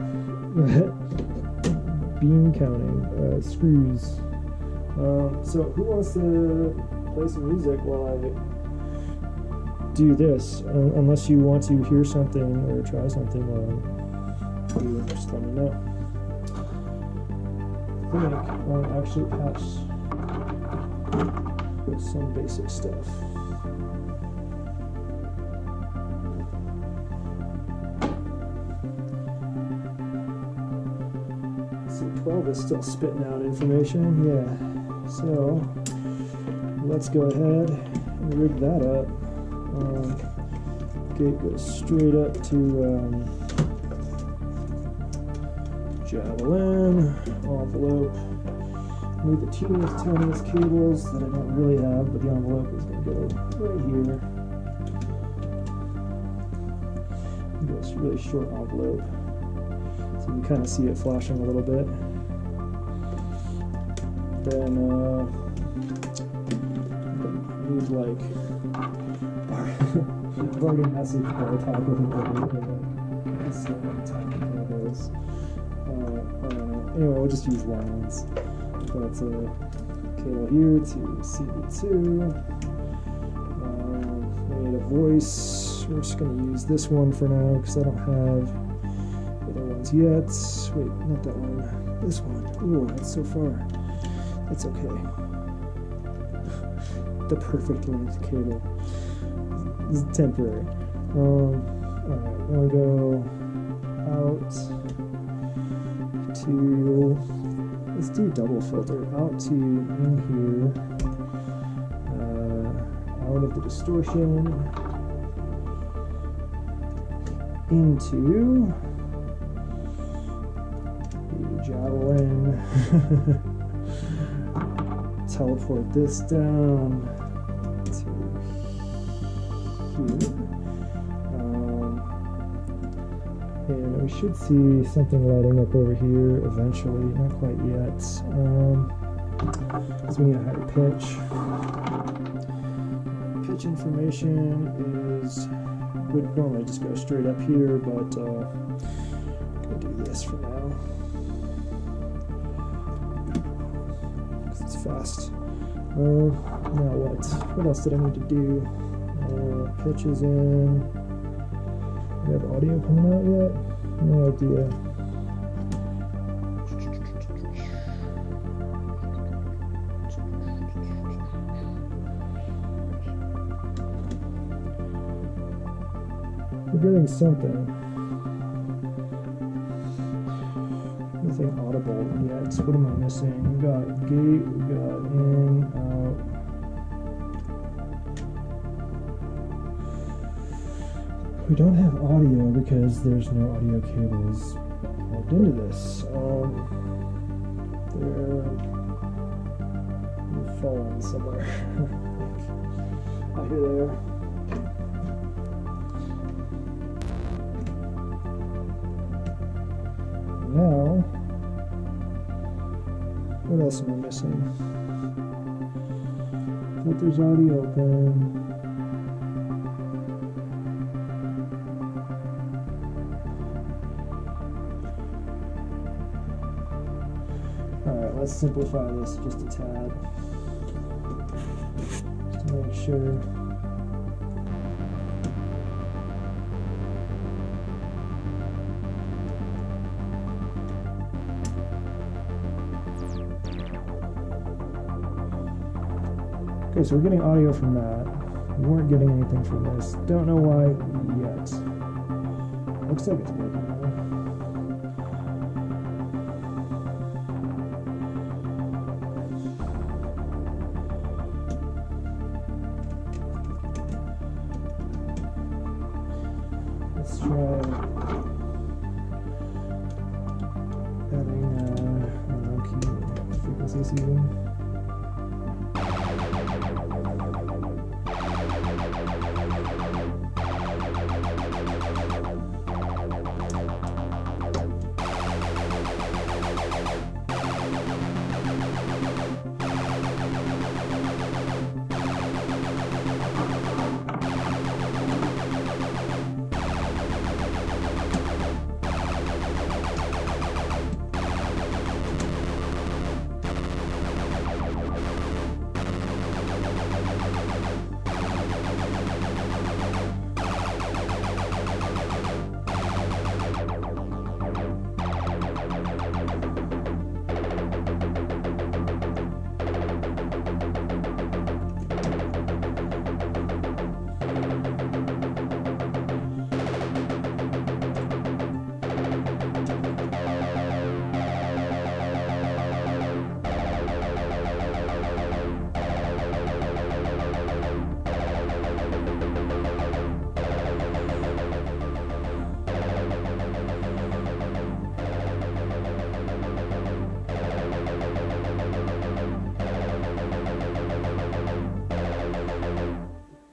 Bean counting, screws. So who wants to play some music while I do this? Unless you want to hear something or try something while I do it, just let me know. I think I'll actually patch with some basic stuff. See, 12 is still spitting out information, yeah. So, let's go ahead and rig that up. Gate goes straight up to javelin, envelope. I need the teeniest, tiniest cables that I don't really have, but the envelope is going to go right here. It goes really short envelope. So you can kind of see it flashing a little bit. Then need like bargain message bar top of it. Anyway, we'll just use lines. That's a cable here to CV2. We need a voice. We're just going to use this one for now because I don't have other ones yet. Wait, not that one. This one. Ooh, that's so far. That's okay. The perfect length cable. This is temporary. Alright, I'm going to go out to, let's do double filter, out to in here, out of the distortion, into the javelin, teleport this down to here. And we should see something lighting up over here eventually, not quite yet. So we need a higher pitch. Pitch information would normally just go straight up here, but I'm gonna do this for now because it's fast. Now what else did I need to do? Pitch is in. Do we have audio coming out yet? No idea. We're getting something. anything audible yet. What am I missing? We got gate, we got in, out. We don't have audio because there's no audio cables plugged into this. They're falling somewhere. I hear they are. Now, what else am I missing? Filter's already open. Alright, let's simplify this just a tad. Just to make sure. Okay, so we're getting audio from that. We weren't getting anything from this. Don't know why yet. Looks like it's working now. Let's try adding key frequency season.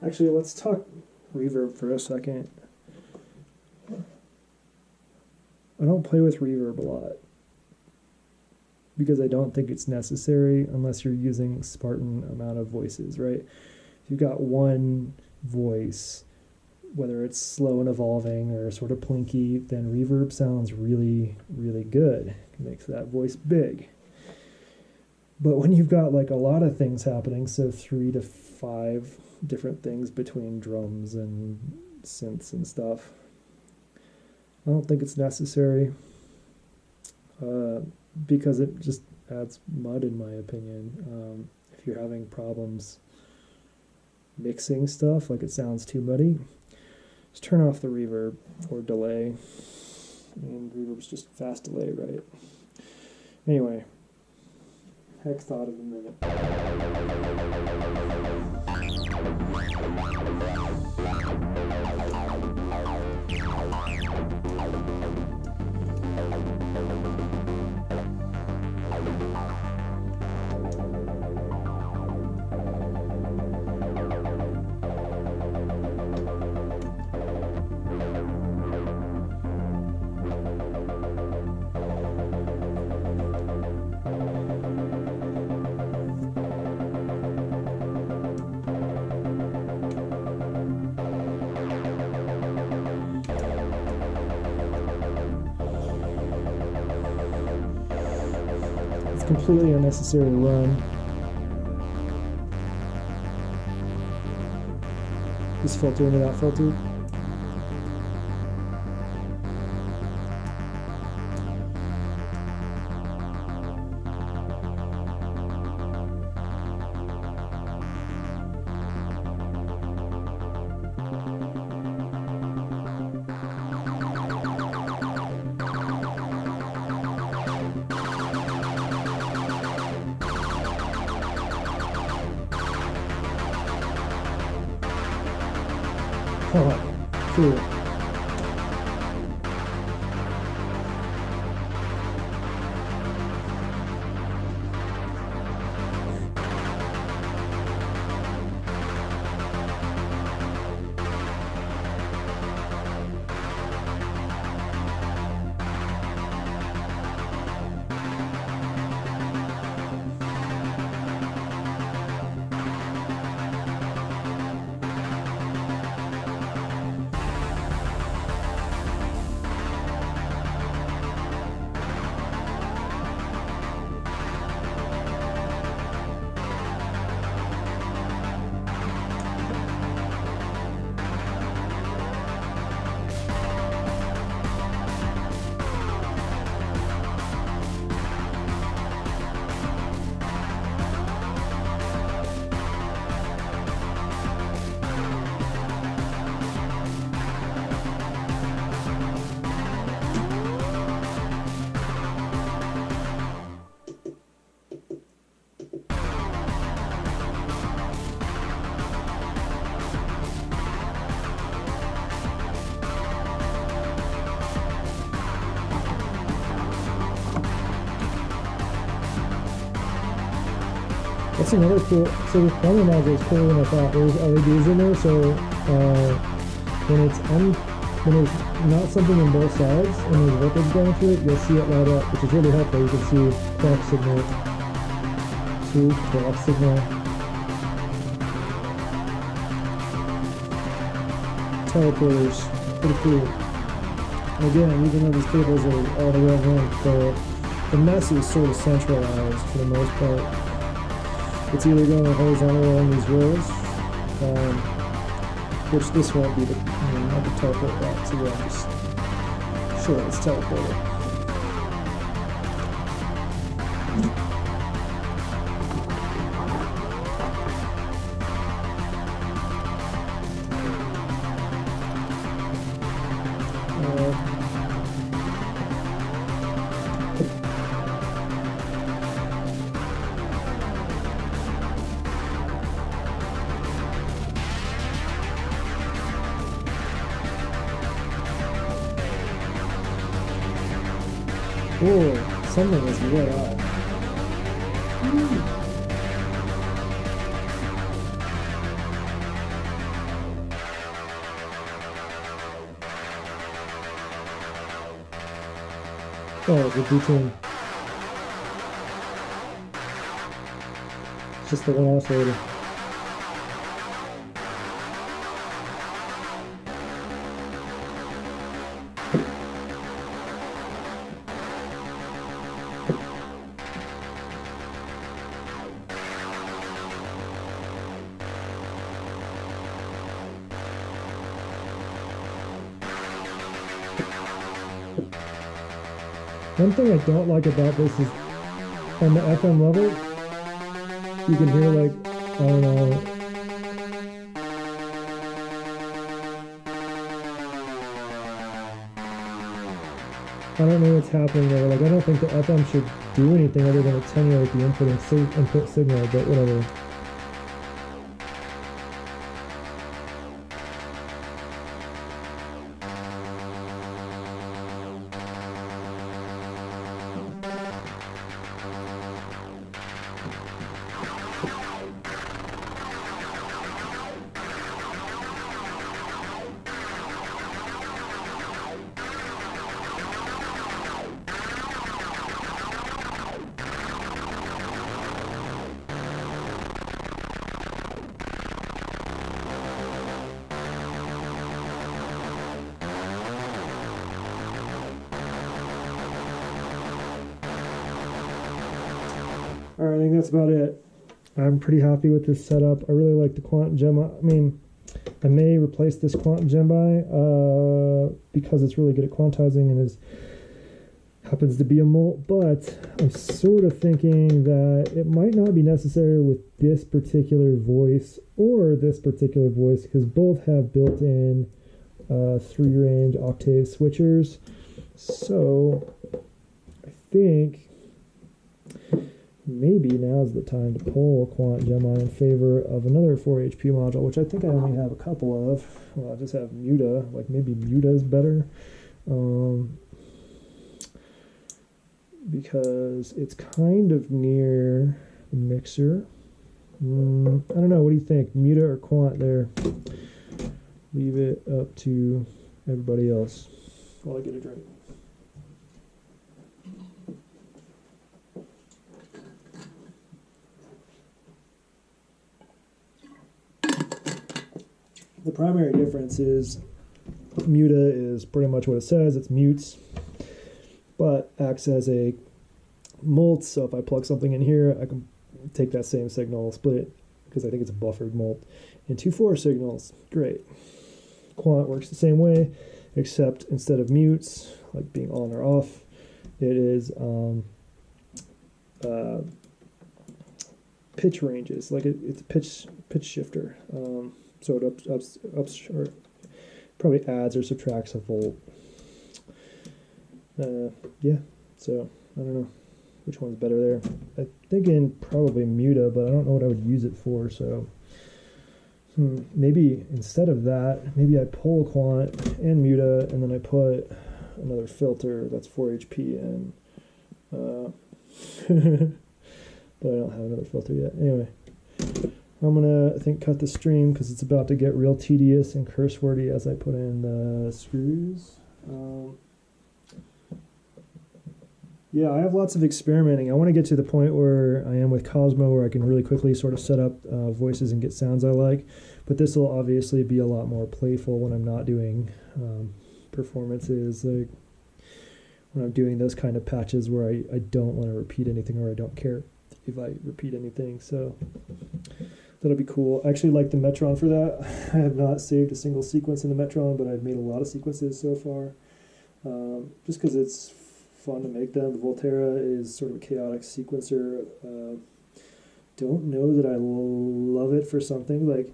Actually, let's talk reverb for a second. I don't play with reverb a lot because I don't think it's necessary unless you're using Spartan amount of voices, right? If you've got one voice, whether it's slow and evolving or sort of plinky, then reverb sounds really, really good. It makes that voice big. But when you've got like a lot of things happening, so 3 to 5 different things between drums and synths and stuff, I don't think it's necessary because it just adds mud in my opinion. If you're having problems mixing stuff, like it sounds too muddy, just turn off the reverb or delay. And reverb's just fast delay, right? Anyway, heck thought of the minute. Completely unnecessary run. This filter into that filter. Oh, cool. That's another cool, so this camera module is cooler than I thought. There's LEDs in there, so when there's not something on both sides and there's voltage going through it, you'll see it light up, which is really helpful. You can see clock signal, clock signal, teleporters, pretty cool. Again, even though these cables are all the way around, the mess is sort of centralized for the most part. It's either going horizontal along these rows, which this won't be I have to teleport back to where I'm just sure it's teleported. Oh, something is lit up. Oh, the butane. It's just the one oscillator. One thing I don't like about this is on the FM level, you can hear like, I don't know, I don't know what's happening there. Like, I don't think the FM should do anything other than attenuate the input signal, but whatever. Alright, I think that's about it. I'm pretty happy with this setup. I really like the quantum gem. I mean, I may replace this quantum gem because it's really good at quantizing and happens to be a mult, but I'm sort of thinking that it might not be necessary with this particular voice or this particular voice, because both have built-in 3-range octave switchers. So I think maybe now's the time to pull a quant Gemini in favor of another 4HP module, which I think I only have a couple of. Well, I just have Muta. Like maybe Muta is better. Because it's kind of near the mixer. I don't know. What do you think? Muta or quant there? Leave it up to everybody else while I get a drink. The primary difference is Muta is pretty much what it says. It's mutes, but acts as a mult. So if I plug something in here, I can take that same signal, split it, because I think it's a buffered mult, into 4 signals. Great. Quant works the same way, except instead of mutes, like being on or off, it is pitch ranges. Like it's a pitch shifter. So it ups or probably adds or subtracts a volt. Yeah, so I don't know which one's better there. I'm thinking probably Muta, but I don't know what I would use it for, so maybe instead of that, maybe I pull quant and Muta, and then I put another filter that's 4HP in. But I don't have another filter yet. Anyway, I'm gonna, I think, cut the stream because it's about to get real tedious and curse wordy as I put in the screws. Yeah, I have lots of experimenting. I want to get to the point where I am with Cosmo, where I can really quickly sort of set up voices and get sounds I like. But this will obviously be a lot more playful when I'm not doing performances, like when I'm doing those kind of patches where I don't want to repeat anything, or I don't care if I repeat anything. So that'll be cool. I actually like the Metron for that. I have not saved a single sequence in the Metron, but I've made a lot of sequences so far. Just because it's fun to make them. The Volterra is sort of a chaotic sequencer. Don't know that I love it for something like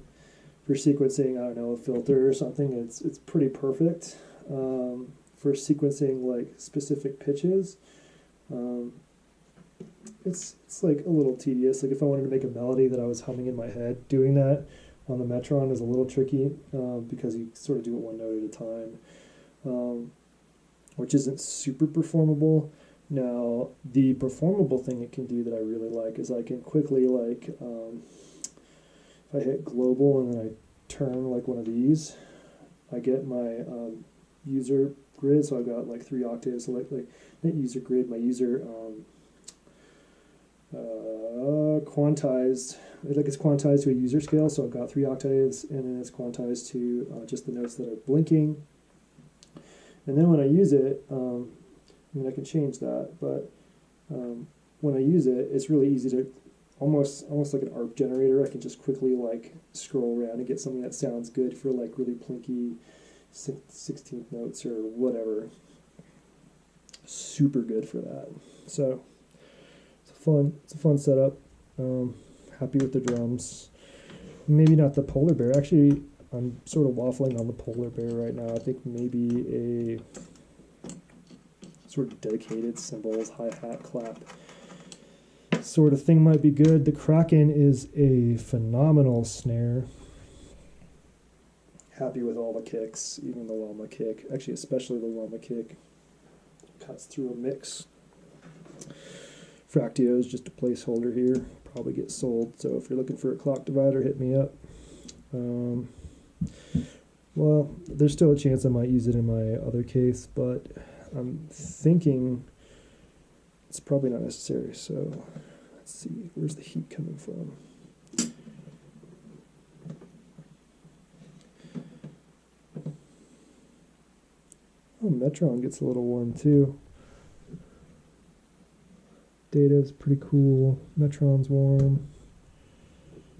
for sequencing, I don't know, a filter or something. It's pretty perfect. For sequencing like specific pitches, it's like a little tedious. Like if I wanted to make a melody that I was humming in my head, doing that on the Metron is a little tricky because you sort of do it one note at a time. Which isn't super performable. Now, the performable thing it can do that I really like is I can quickly, like, if I hit global and then I turn like one of these, I get my user grid. So I've got like 3 octaves. So like not user grid, my user quantized. Like it's quantized to a user scale. So I've got 3 octaves, and then it's quantized to just the notes that are blinking. And then when I use it, I mean, I can change that, but when I use it, it's really easy to, almost like an ARP generator. I can just quickly like scroll around and get something that sounds good for like really plinky 16th notes or whatever. Super good for that. So it's a fun setup. Happy with the drums. Maybe not the polar bear. Actually, I'm sort of waffling on the polar bear right now. I think maybe a sort of dedicated cymbals, hi-hat, clap sort of thing might be good. The Kraken is a phenomenal snare. Happy with all the kicks, even the llama kick. Actually, especially the llama kick. Cuts through a mix. Fractio is just a placeholder here. Probably get sold. So if you're looking for a clock divider, hit me up. Well, there's still a chance I might use it in my other case, but I'm thinking it's probably not necessary. So let's see, where's the heat coming from? Oh, Metron gets a little warm too. Data's pretty cool. Metron's warm.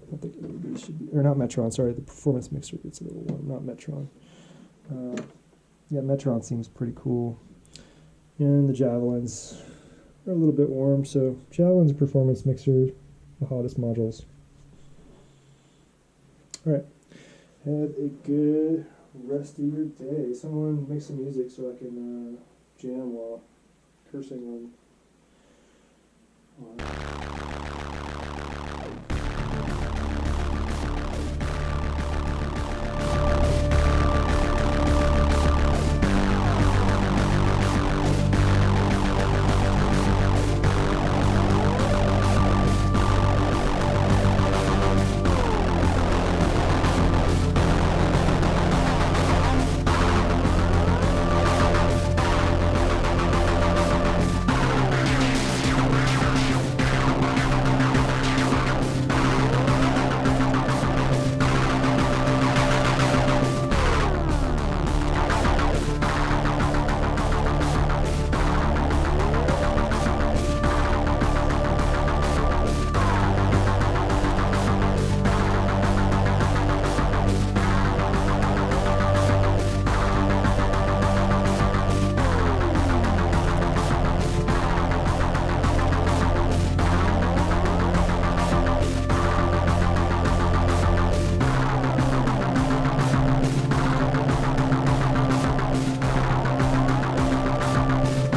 I don't think everybody should be, or not Metron, sorry, the performance mixer gets a little warm, not Metron. Yeah, Metron seems pretty cool. And the Javelins are a little bit warm, so Javelin's performance mixer, the hottest modules. Alright, have a good rest of your day. Someone make some music so I can jam while cursing on